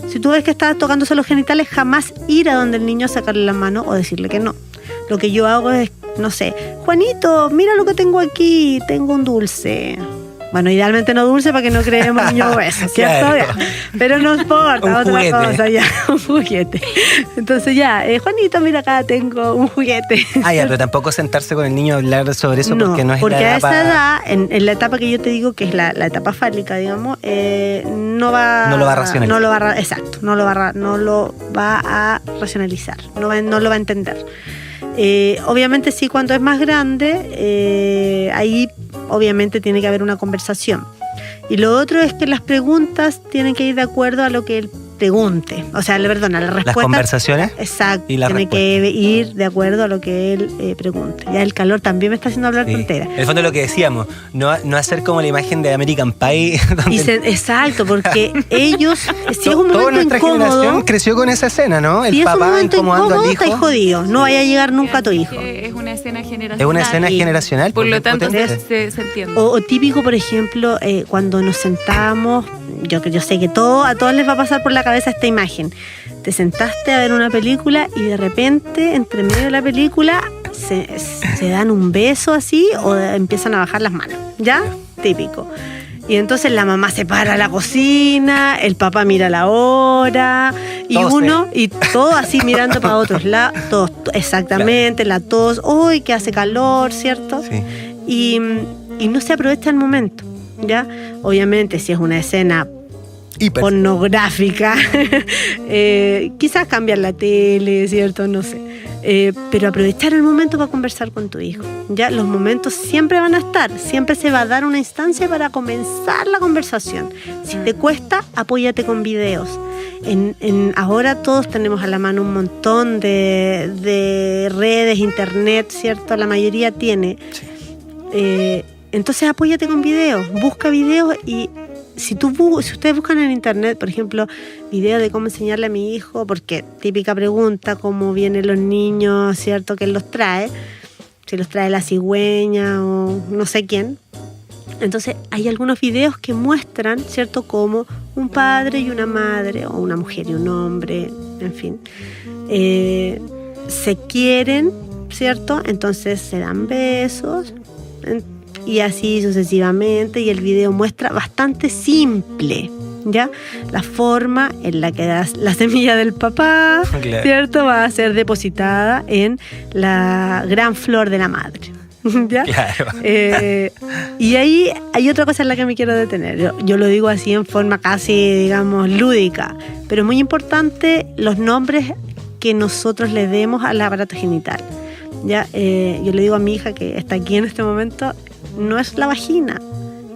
Si tú ves que está tocándose los genitales, jamás ir a donde el niño a sacarle la mano o decirle que no. Lo que yo hago es, no sé, Juanito, mira lo que tengo aquí, tengo un dulce. Bueno, idealmente no dulce para que no creemos niños obesos, ¿cierto? Claro. Pero no importa, otra cosa, ya, un juguete. Entonces ya, Juanito, mira acá, tengo un juguete. Ya, pero tampoco sentarse con el niño a hablar sobre eso porque no es porque la etapa... a esa edad, en la etapa que yo te digo que es la etapa fálica, digamos, no lo va a racionalizar. Exacto, no lo va a racionalizar, no lo va a entender. Obviamente sí, cuando es más grande, ahí obviamente tiene que haber una conversación. Y lo otro es que las preguntas tienen que ir de acuerdo a lo que él pregunte. O sea, perdona, la respuesta... ¿Las conversaciones? Exacto, tiene que ir de acuerdo a lo que él pregunte. Ya el calor también me está haciendo hablar tonteras. En el fondo lo que decíamos, no hacer como la imagen de American Pie. Exacto, porque ellos, si es un momento toda nuestra incómodo... generación creció con esa escena, ¿no? El si papá es un momento incomodando incómodo, al hijo. está jodido. No vaya a llegar nunca a tu hijo. Es una escena generacional. Es una escena generacional. Por lo tanto, se entiende. O típico, por ejemplo, cuando nos sentábamos, yo sé que a todos les va a pasar por la cabeza esta imagen. Te sentaste a ver una película y de repente, entre medio de la película, se dan un beso así o empiezan a bajar las manos. ¿Ya? Típico. Y entonces la mamá se para a la cocina, el papá mira la hora, y todo así mirando para otros lados, todos, exactamente, claro. La tos, uy, que hace calor, ¿cierto? Sí. Y no se aprovecha el momento, ¿ya? Obviamente, si es una escena pornográfica, quizás cambiar la tele, ¿cierto? No sé. Pero aprovechar el momento para conversar con tu hijo. Ya, los momentos siempre van a estar, siempre se va a dar una instancia para comenzar la conversación. Si te cuesta, apóyate con videos. Ahora todos tenemos a la mano un montón de redes, internet, ¿cierto? La mayoría tiene. Sí. Entonces apóyate con videos, busca videos y si ustedes buscan en internet, por ejemplo, videos de cómo enseñarle a mi hijo, porque típica pregunta, cómo vienen los niños, ¿cierto? ¿Quién los trae? Si los trae la cigüeña o no sé quién. Entonces hay algunos videos que muestran, ¿cierto? Cómo un padre y una madre, o una mujer y un hombre, en fin, se quieren, ¿cierto? Entonces se dan besos y así sucesivamente, y el video muestra bastante simple, ¿ya? La forma en la que la semilla del papá, claro, ¿cierto? Va a ser depositada en la gran flor de la madre, ¿ya? Claro. Y ahí hay otra cosa en la que me quiero detener. Yo lo digo así en forma casi, digamos, lúdica, pero es muy importante los nombres que nosotros le demos al aparato genital. ¿Ya? Yo le digo a mi hija que está aquí en este momento, no es la vagina,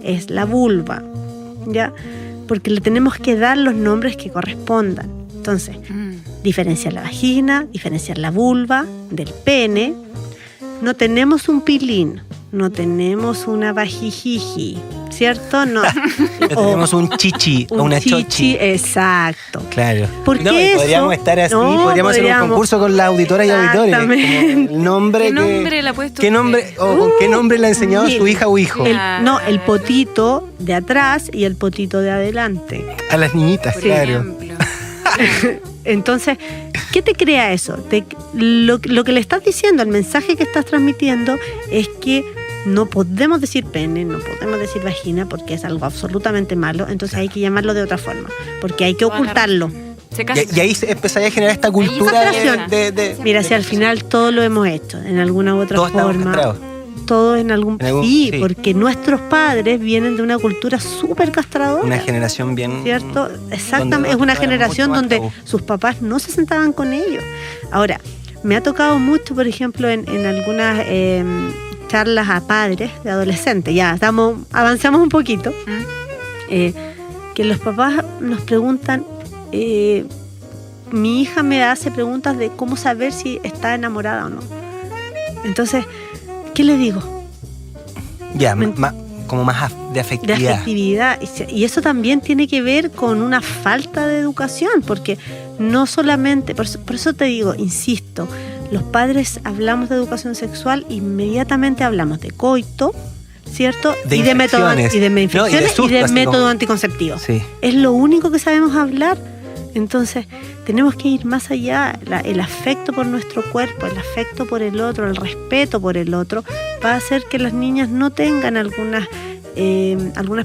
es la vulva, ¿ya? Porque le tenemos que dar los nombres que correspondan. Entonces, diferenciar la vagina, diferenciar la vulva del pene. No tenemos un pilín, no tenemos una vajijiji, ¿cierto? No. Tenemos un chichi o una chochi. Exacto. Claro. ¿Por qué podríamos estar así, podríamos hacer un concurso con las auditoras y auditores. El nombre ¿Qué nombre le ha puesto? ¿Qué nombre, o con qué nombre le ha enseñado a su hija o hijo? El potito de atrás y el potito de adelante. A las niñitas, por claro. ejemplo. Entonces, ¿qué te crea eso? Lo que le estás diciendo, el mensaje que estás transmitiendo es que no podemos decir pene, no podemos decir vagina porque es algo absolutamente malo, entonces hay que llamarlo de otra forma, porque hay que ocultarlo. Y ahí empezáis a generar esta cultura de Mira, si al final todo lo hemos hecho, en alguna u otra forma. Todos en algún... Sí, porque nuestros padres vienen de una cultura súper castradora. Una generación bien... ¿Cierto? Exactamente, es una generación donde sus papás no se sentaban con ellos. Ahora, me ha tocado mucho, por ejemplo, en algunas charlas a padres de adolescentes, ya avanzamos un poquito, que los papás nos preguntan, mi hija me hace preguntas de cómo saber si está enamorada o no. Entonces, ¿qué le digo? Ya, como más de afectividad. De afectividad. Y eso también tiene que ver con una falta de educación, porque no solamente, por eso te digo, insisto, los padres hablamos de educación sexual, inmediatamente hablamos de coito, ¿cierto? De infecciones. Y de infecciones y de método anticonceptivo. Sí. Es lo único que sabemos hablar. Entonces, tenemos que ir más allá. El afecto por nuestro cuerpo, el afecto por el otro, el respeto por el otro, va a hacer que las niñas no tengan algunas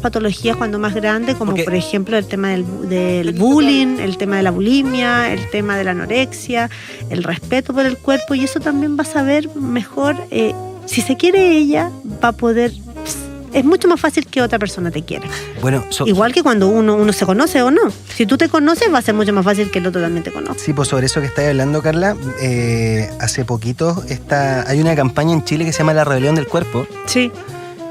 patologías cuando más grandes, como por ejemplo el tema del bullying, el tema de la bulimia, el tema de la anorexia, el respeto por el cuerpo, y eso también va a saber mejor, si se quiere ella, va a poder... Es mucho más fácil que otra persona te quiera. Bueno, igual que cuando uno se conoce o no. Si tú te conoces, va a ser mucho más fácil que el otro también te conozca. Sí, pues sobre eso que estás hablando, Carla, hace poquito hay una campaña en Chile que se llama La Rebelión del Cuerpo. Sí.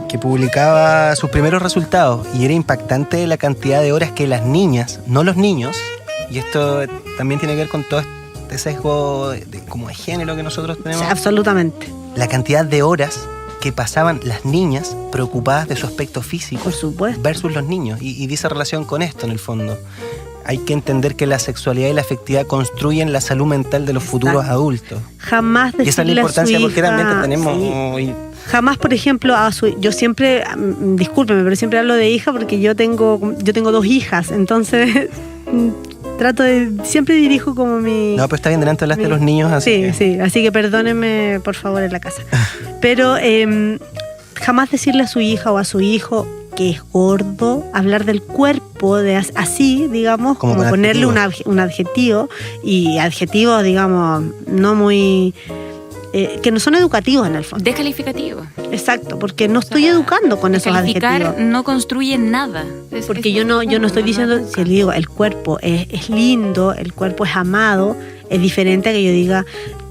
Que publicaba sus primeros resultados y era impactante la cantidad de horas que las niñas, no los niños, y esto también tiene que ver con todo este sesgo como de género que nosotros tenemos. Sí, absolutamente. La cantidad de horas que pasaban las niñas preocupadas de su aspecto físico, por supuesto, versus los niños, y dice relación con esto en el fondo. Hay que entender que la sexualidad y la afectividad construyen la salud mental de los futuros adultos. Jamás decirle y esa es la importancia a su porque hija, realmente tenemos... Sí. Jamás, por ejemplo, yo siempre, discúlpeme, pero siempre hablo de hija porque yo tengo 2 hijas, entonces siempre dirijo como mi... No, pero está bien, delante hablaste de los niños, así Sí, así que perdónenme, por favor, en la casa. Pero jamás decirle a su hija o a su hijo que es gordo, hablar del cuerpo así, digamos, como ponerle un adjetivo, y adjetivos, digamos, no muy... que no son educativos en el fondo. Descalificativo. Exacto, porque no estoy educando con esos adjetivos. No construye nada. Porque yo no estoy diciendo, si le digo, el cuerpo es lindo, el cuerpo es amado, es diferente a que yo diga,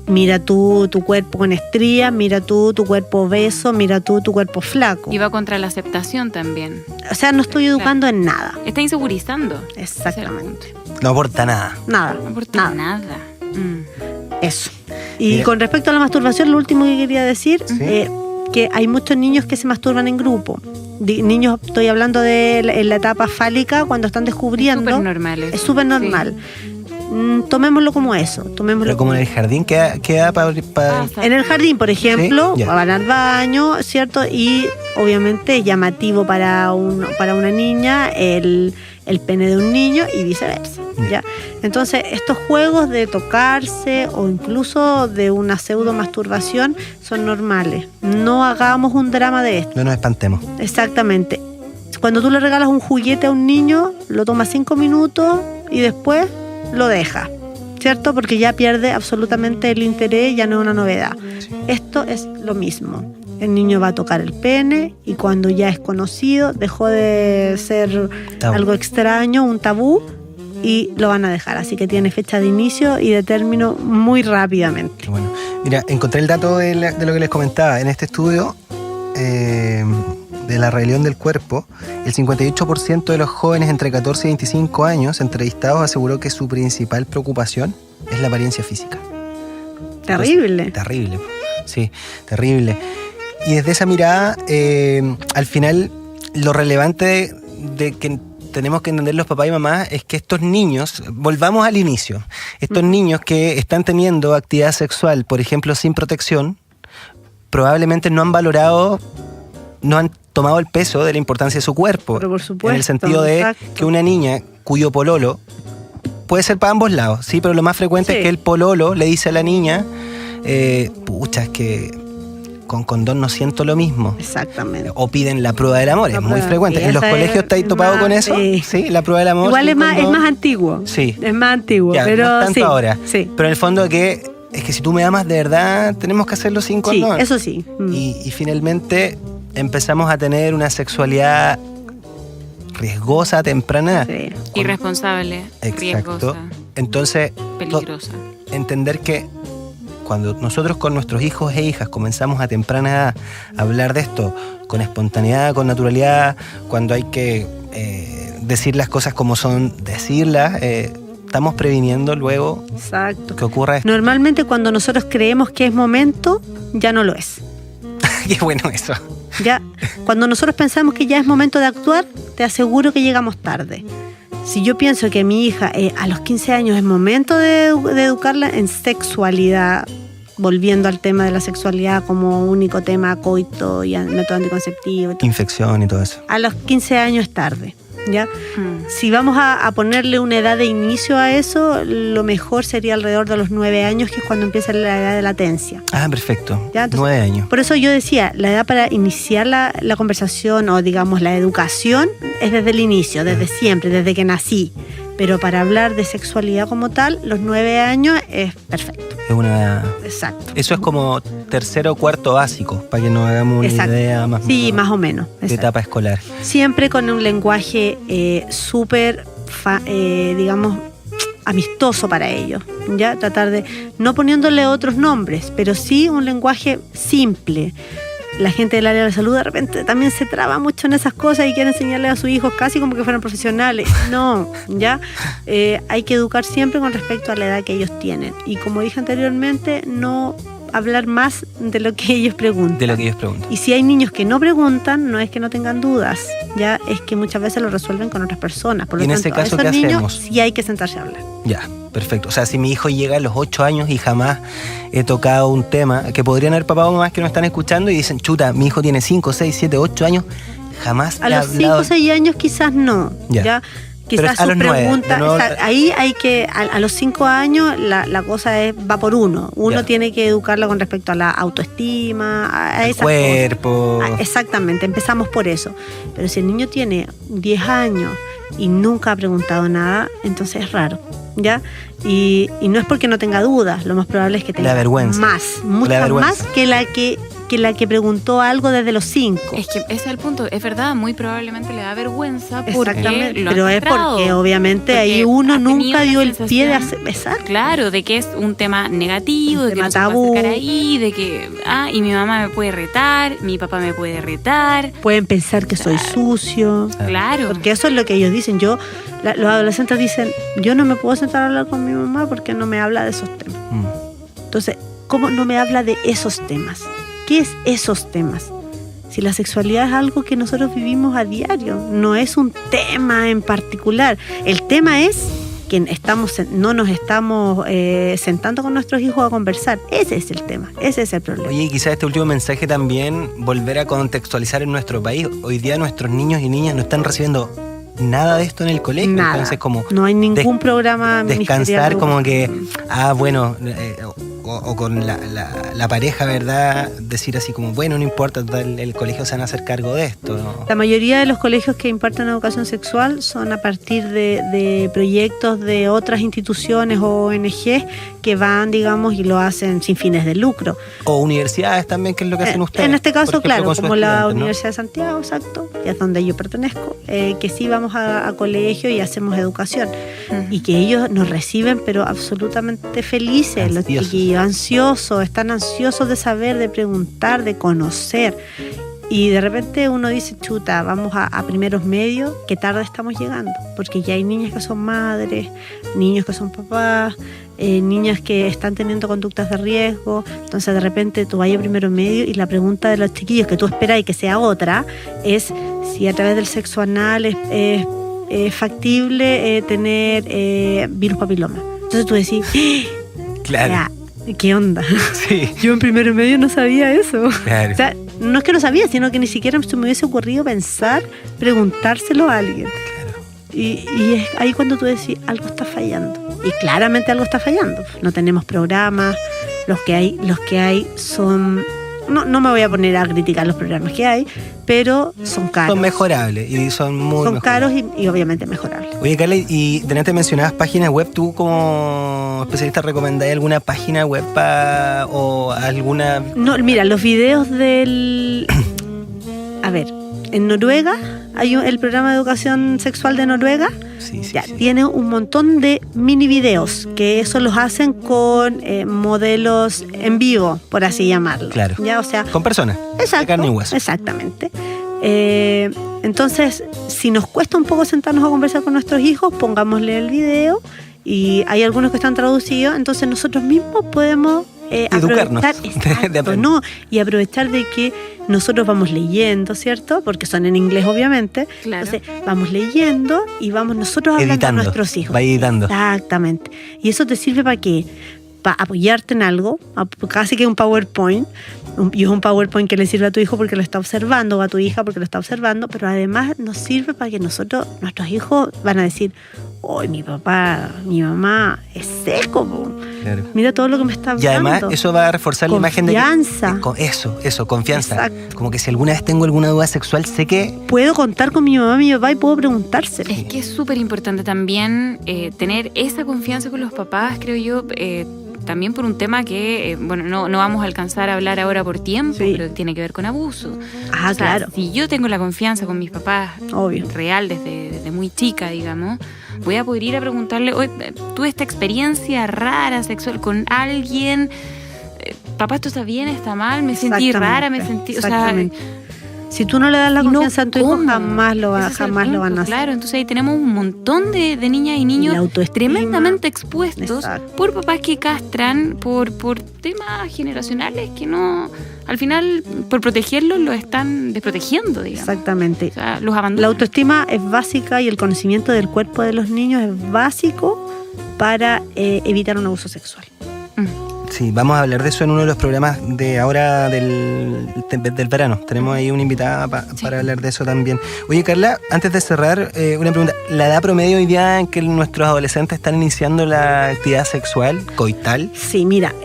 mira tú tu cuerpo con estrías, mira tú tu cuerpo obeso, mira tú tu cuerpo flaco. Y va contra la aceptación también. O sea, no estoy educando en nada. Está insegurizando. Exactamente. No aporta nada. Nada. No aporta nada. Eso. Y con respecto a la masturbación, lo último que quería decir, que hay muchos niños que se masturban en grupo. Niños, estoy hablando de en la etapa fálica, cuando están descubriendo. Es súper normal. Es súper normal. Sí. Tomémoslo como eso. Pero como en el jardín queda para... En el jardín, por ejemplo, ¿sí? Van al baño, ¿cierto? Y obviamente es llamativo para una niña el pene de un niño y viceversa, ¿ya? Entonces, estos juegos de tocarse o incluso de una pseudo masturbación son normales. No hagamos un drama de esto. No nos espantemos. Exactamente. Cuando tú le regalas un juguete a un niño, lo toma 5 minutos y después lo deja, ¿cierto? Porque ya pierde absolutamente el interés, ya no es una novedad. Sí. Esto es lo mismo. El niño va a tocar el pene y cuando ya es conocido, dejó de ser algo extraño, un tabú, y lo van a dejar. Así que tiene fecha de inicio y de término muy rápidamente. Qué bueno. Mira, encontré el dato de lo que les comentaba. En este estudio de la rebelión del cuerpo, el 58% de los jóvenes entre 14 y 25 años entrevistados aseguró que su principal preocupación es la apariencia física. Terrible. Pues, terrible, sí, terrible. Y desde esa mirada, al final, lo relevante de que tenemos que entender los papás y mamás es que estos niños, volvamos al inicio, estos niños que están teniendo actividad sexual, por ejemplo, sin protección, probablemente no han valorado, no han tomado el peso de la importancia de su cuerpo. Pero por supuesto, en el sentido de que una niña cuyo pololo puede ser para ambos lados, sí, pero lo más frecuente es que el pololo le dice a la niña, pucha, es que con condón no siento lo mismo. Exactamente. O piden la prueba del amor, es muy frecuente. ¿En los colegios estáis topados con eso? Sí, la prueba del amor. Igual es más antiguo. Sí. Es más antiguo, ya, pero no tanto sí. ahora. Sí. Pero en el fondo es que si tú me amas de verdad, tenemos que hacerlo sin condón. Sí, eso sí. Y finalmente empezamos a tener una sexualidad riesgosa, temprana. Sí. Irresponsable, riesgosa. Entonces, peligrosa. Entender que cuando nosotros con nuestros hijos e hijas comenzamos a temprana edad a hablar de esto con espontaneidad, con naturalidad, cuando hay que decir las cosas como son, decirlas, estamos previniendo luego que ocurra esto. Normalmente cuando nosotros creemos que es momento, ya no lo es. Qué bueno eso. Ya, cuando nosotros pensamos que ya es momento de actuar, te aseguro que llegamos tarde. Si yo pienso que mi hija a los 15 años es momento de educarla en sexualidad, volviendo al tema de la sexualidad como único tema, coito y método anticonceptivo, infección y todo eso. A los 15 años es tarde, ¿ya? Si vamos a ponerle una edad de inicio a eso, lo mejor sería alrededor de los 9 años, que es cuando empieza la edad de latencia. Ah, perfecto. ¿Ya? Entonces, 9 años. Por eso yo decía, la edad para iniciar la conversación o digamos la educación es desde el inicio, desde siempre, desde que nací. Pero para hablar de sexualidad como tal, los 9 años es perfecto. Es una edad... Exacto. Eso es como tercero o cuarto básico, para que nos hagamos una idea más, sí, más o menos. De etapa escolar. Siempre con un lenguaje súper, digamos, amistoso para ellos. ¿Ya? Tratar de, no poniéndole otros nombres, pero sí un lenguaje simple. La gente del área de la salud de repente también se traba mucho en esas cosas y quiere enseñarle a sus hijos casi como que fueran profesionales. No, ¿ya? Hay que educar siempre con respecto a la edad que ellos tienen. Y como dije anteriormente, no hablar más de lo que ellos preguntan. De lo que ellos preguntan. Y si hay niños que no preguntan, no es que no tengan dudas, ya es que muchas veces lo resuelven con otras personas. Por lo ¿Y en tanto, ese caso a esos qué niños hacemos? Sí hay que sentarse a hablar. Ya, perfecto. O sea, si mi hijo llega a los 8 años y jamás he tocado un tema, que podrían haber papás o mamás que nos están escuchando y dicen, chuta, mi hijo tiene 5, 6, 7, 8 años, jamás a le he los hablado... 5 o 6 años quizás no, ¿ya? Quizás sus preguntas, ahí hay que, a los 5 años la cosa va por uno. Uno tiene que educarlo con respecto a la autoestima, a esas cuerpo. Cosas. Exactamente, empezamos por eso. Pero si el niño tiene 10 años y nunca ha preguntado nada, entonces es raro, ¿ya? Y no es porque no tenga dudas, lo más probable es que tenga muchas más que la que preguntó algo desde los 5. Es que ese es el punto, es verdad, muy probablemente le da vergüenza porque pero es porque obviamente ahí uno nunca dio el pie de hacer. Exacto. Claro, de que es un tema negativo, de que no se puede acercar ahí, de que y mi mamá me puede retar, mi papá me puede retar. Pueden pensar que soy sucio. Claro. Porque eso es lo que ellos dicen. Los adolescentes dicen, yo no me puedo sentar a hablar con mi mamá porque no me habla de esos temas. Entonces, ¿cómo no me habla de esos temas? ¿qué es esos temas? Si la sexualidad es algo que nosotros vivimos a diario, no es un tema en particular. El tema es que no nos estamos sentando con nuestros hijos a conversar. Ese es el tema, ese es el problema. Oye, y quizás este último mensaje también volver a contextualizar en nuestro país. Hoy día nuestros niños y niñas no están recibiendo nada de esto en el colegio. Nada. Entonces, como no hay ningún programa descansar como que, o con la pareja, ¿verdad? Decir así como, bueno, no importa, el colegio se van a hacer cargo de esto, ¿no? La mayoría de los colegios que imparten educación sexual son a partir de proyectos de otras instituciones o ONG que van, digamos, y lo hacen sin fines de lucro. O universidades también, que es lo que hacen ustedes. En este caso, ejemplo, claro, como la Universidad, ¿no? de Santiago, exacto, que es donde yo pertenezco, que sí vamos a colegio y hacemos educación. Y que ellos nos reciben, pero absolutamente felices, los chiquillos, están ansiosos de saber, de preguntar, de conocer. Y de repente uno dice, chuta, vamos a primeros medios, qué tarde estamos llegando, porque ya hay niñas que son madres, niños que son papás, niñas que están teniendo conductas de riesgo. Entonces de repente tú vas a primeros medios y la pregunta de los chiquillos que tú esperas y que sea otra es si a través del sexo anal es factible tener virus papiloma. Entonces tú decís, claro. Ya, ¿qué onda? Sí. Yo en primer medio no sabía eso. Claro. O sea, no es que no sabía, sino que ni siquiera se me hubiese ocurrido preguntárselo a alguien. Claro. Y es ahí cuando tú decís, algo está fallando. Y claramente algo está fallando. No tenemos programas, los que hay son... No me voy a poner a criticar los programas que hay, pero son caros. Son mejorables y son muy Son caros y obviamente mejorables. Oye, Carla, y delante mencionabas páginas web. ¿Tú como especialista recomendás alguna página web o alguna...? No, mira, los videos del... A ver, en Noruega hay el programa de educación sexual de Noruega. Sí. Tiene un montón de mini videos que eso los hacen con modelos en vivo, por así llamarlo. Claro. ¿Ya? O sea, con personas. Exacto. De carne y hueso. Exactamente. Entonces, si nos cuesta un poco sentarnos a conversar con nuestros hijos, pongámosle el video, y hay algunos que están traducidos, entonces nosotros mismos podemos educarnos, y aprovechar de que nosotros vamos leyendo, ¿cierto? Porque son en inglés, obviamente. Claro. Entonces vamos leyendo y vamos nosotros hablando editando, a nuestros hijos. Va editando. Exactamente. Y eso te sirve ¿para qué? Para apoyarte en algo, casi que un PowerPoint. Y es un PowerPoint que le sirve a tu hijo porque lo está observando, o a tu hija porque lo está observando, pero además nos sirve para que nuestros hijos van a decir, ¡ay, mi papá, mi mamá es seco! Claro. Mira todo lo que me está hablando. Y además eso va a reforzar la imagen de confianza. Confianza. Exacto. Como que si alguna vez tengo alguna duda sexual, sé que puedo contar con mi mamá, mi papá, y puedo preguntárselo. Es que es súper importante también tener esa confianza con los papás, creo yo, también por un tema que, no vamos a alcanzar a hablar ahora por tiempo, sí, pero tiene que ver con abuso. Ah, claro. Si yo tengo la confianza con mis papás, obvio, real, desde muy chica, digamos, voy a poder ir a preguntarle, oye, tuve esta experiencia rara sexual con alguien, papá, ¿esto está bien, está mal? Me sentí rara, o sea... Si tú no le das la confianza a tu hijo, jamás lo van a hacer. Claro, entonces ahí tenemos un montón de niñas y niños tremendamente expuestos. Exacto, por papás que castran, por temas generacionales que no, al final, por protegerlos, los están desprotegiendo, digamos. Exactamente. O sea, los abandonan. La autoestima es básica y el conocimiento del cuerpo de los niños es básico para evitar un abuso sexual. Sí, vamos a hablar de eso en uno de los programas de ahora del verano. Tenemos ahí una invitada para hablar de eso también. Oye, Carla, antes de cerrar, una pregunta. ¿La edad promedio hoy día en que nuestros adolescentes están iniciando la actividad sexual, coital? Sí, mira,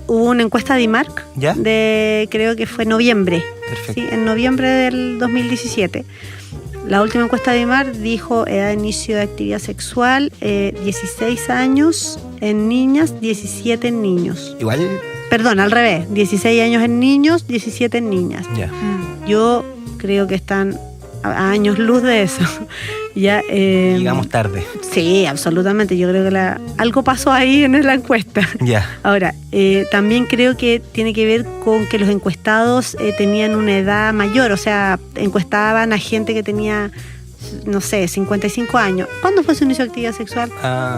hubo una encuesta de IMARC, ¿ya? Creo que fue noviembre. Perfecto. Sí, en noviembre del 2017. La última encuesta de IMARC dijo edad de inicio de actividad sexual, 16 años en niñas, 17 en niños. Igual... Perdón, al revés, 16 años en niños, 17 en niñas. Ya. Yo creo que están a años luz de eso. Ya, llegamos tarde. Sí, absolutamente. Yo creo que algo pasó ahí en la encuesta. Ya. Ahora, también creo que tiene que ver con que los encuestados tenían una edad mayor, o sea, encuestaban a gente que tenía no sé, 55 años. ¿Cuándo fue su inicio de actividad sexual?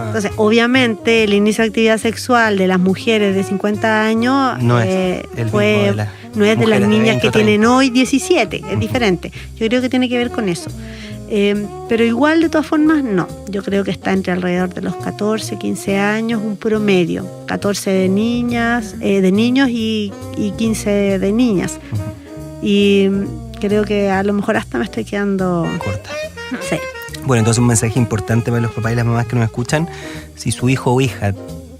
Entonces, obviamente, el inicio de actividad sexual de las mujeres de 50 años no es de las niñas que tienen hoy 17, es diferente. Yo creo que tiene que ver con eso. Pero igual, de todas formas, no. Yo creo que está entre alrededor de los 14, 15 años, un promedio. 14 de niños y 15 de niñas. Y creo que a lo mejor hasta me estoy quedando corta. Sí. Bueno, entonces un mensaje importante para los papás y las mamás que nos escuchan. Si su hijo o hija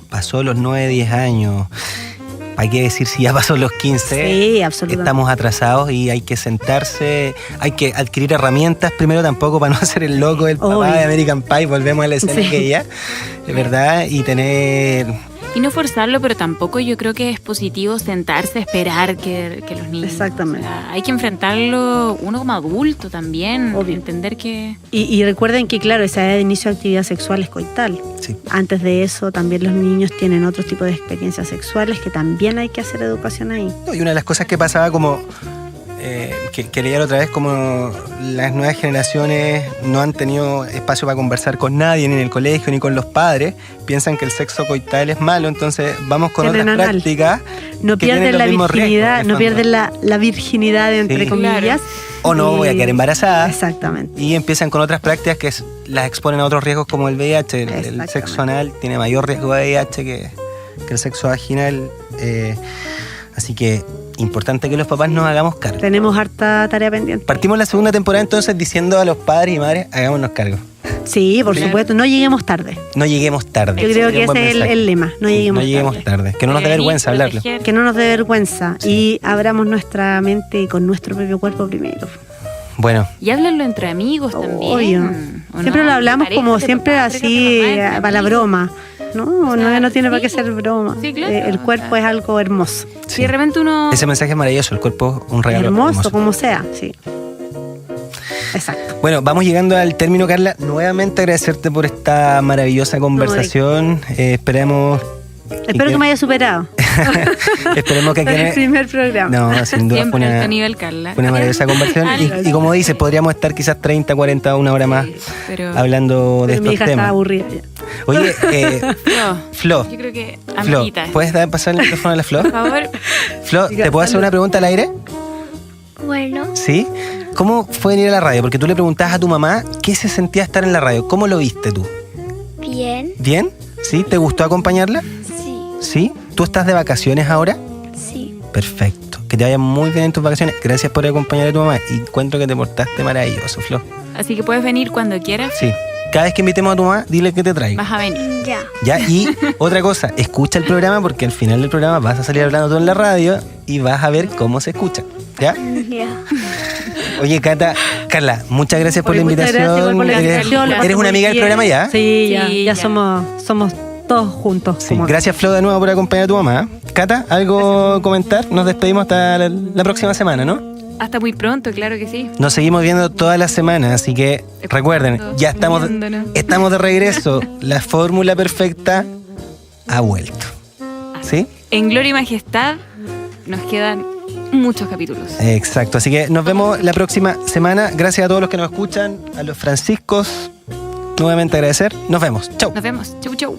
pasó los 9, 10 años... Hay que decir si ya pasó los 15, sí, absolutamente. Estamos atrasados y hay que sentarse, hay que adquirir herramientas primero tampoco para no hacer el loco del papá de American Pie, volvemos a la escena que ella, ¿verdad? Y tener... Y no forzarlo, pero tampoco yo creo que es positivo sentarse a esperar que los niños... Exactamente. O sea, hay que enfrentarlo uno como adulto también, obvio. Entender que... Y recuerden que, claro, esa edad de inicio de actividad sexual es coital. Sí. Antes de eso, también los niños tienen otros tipos de experiencias sexuales que también hay que hacer educación ahí. Y una de las cosas que pasaba como... que leía otra vez, como las nuevas generaciones no han tenido espacio para conversar con nadie, ni en el colegio, ni con los padres, piensan que el sexo coital es malo, entonces vamos con otras prácticas. No pierden la virginidad, no pierden la virginidad, entre comillas. Claro. O no voy a quedar embarazada. Exactamente. Y empiezan con otras prácticas que las exponen a otros riesgos como el VIH. El sexo anal tiene mayor riesgo de VIH que el sexo vaginal. Así que importante que los papás nos hagamos cargo. Tenemos harta tarea pendiente. Partimos la segunda temporada entonces diciendo a los padres y madres, hagámonos cargo. Sí, por supuesto, no lleguemos tarde. No lleguemos tarde. Yo creo que ese es el lema, no lleguemos tarde. Que no nos dé vergüenza hablarlo. Que no nos dé vergüenza y abramos nuestra mente con nuestro propio cuerpo primero. Bueno. Y háblenlo entre amigos también. Obvio. Siempre lo hablamos como siempre así, para la broma. No tiene por qué ser broma. Sí, claro. El cuerpo es algo hermoso. Sí. De repente uno... Ese mensaje es maravilloso, el cuerpo es un regalo hermoso. Como sea, sí. Exacto. Bueno, vamos llegando al término, Carla. Nuevamente agradecerte por esta maravillosa conversación. Espero que me haya superado. Esperemos que el primer programa. No, sin duda fue una, nivel, Carla. Fue una maravillosa conversación. y como dices, podríamos estar quizás 30, 40, una hora más hablando de estos mi hija temas. Está aburrida ya. Oye, Flo. Yo creo que amiguita. Flo, ¿puedes pasar el micrófono a la Flo? Por favor. Flo, ¿te puedo hacer una pregunta al aire? Bueno. ¿Sí? ¿Cómo fue venir a la radio? Porque tú le preguntabas a tu mamá qué se sentía estar en la radio. ¿Cómo lo viste tú? Bien. ¿Bien? ¿Sí? ¿Te gustó acompañarla? Sí. ¿Sí? ¿Tú estás de vacaciones ahora? Sí. Perfecto. Que te vaya muy bien en tus vacaciones. Gracias por acompañar a tu mamá. Y encuentro que te portaste maravilloso, Flo. Así que puedes venir cuando quieras. Sí. Cada vez que invitemos a tu mamá, dile que te traiga. Vas a venir. Ya, y otra cosa, escucha el programa porque al final del programa vas a salir hablando tú en la radio y vas a ver cómo se escucha. ¿Ya? Ya. Oye, Carla, muchas gracias por la invitación. Gracias por la invitación. ¿Eres una amiga del programa ya? Sí, ya somos todos juntos. Sí. Gracias, Flo, de nuevo por acompañar a tu mamá. Cata, ¿algo comentar? Nos despedimos hasta la próxima semana, ¿no? Hasta muy pronto, claro que sí. Nos seguimos viendo todas las semanas, así que recuerden, ya estamos de regreso. La fórmula perfecta ha vuelto. ¿Sí? En Gloria y Majestad nos quedan muchos capítulos. Exacto, así que nos vemos la próxima semana. Gracias a todos los que nos escuchan, a los franciscos. Nuevamente agradecer. Nos vemos. Chau. Nos vemos. Chau, chau.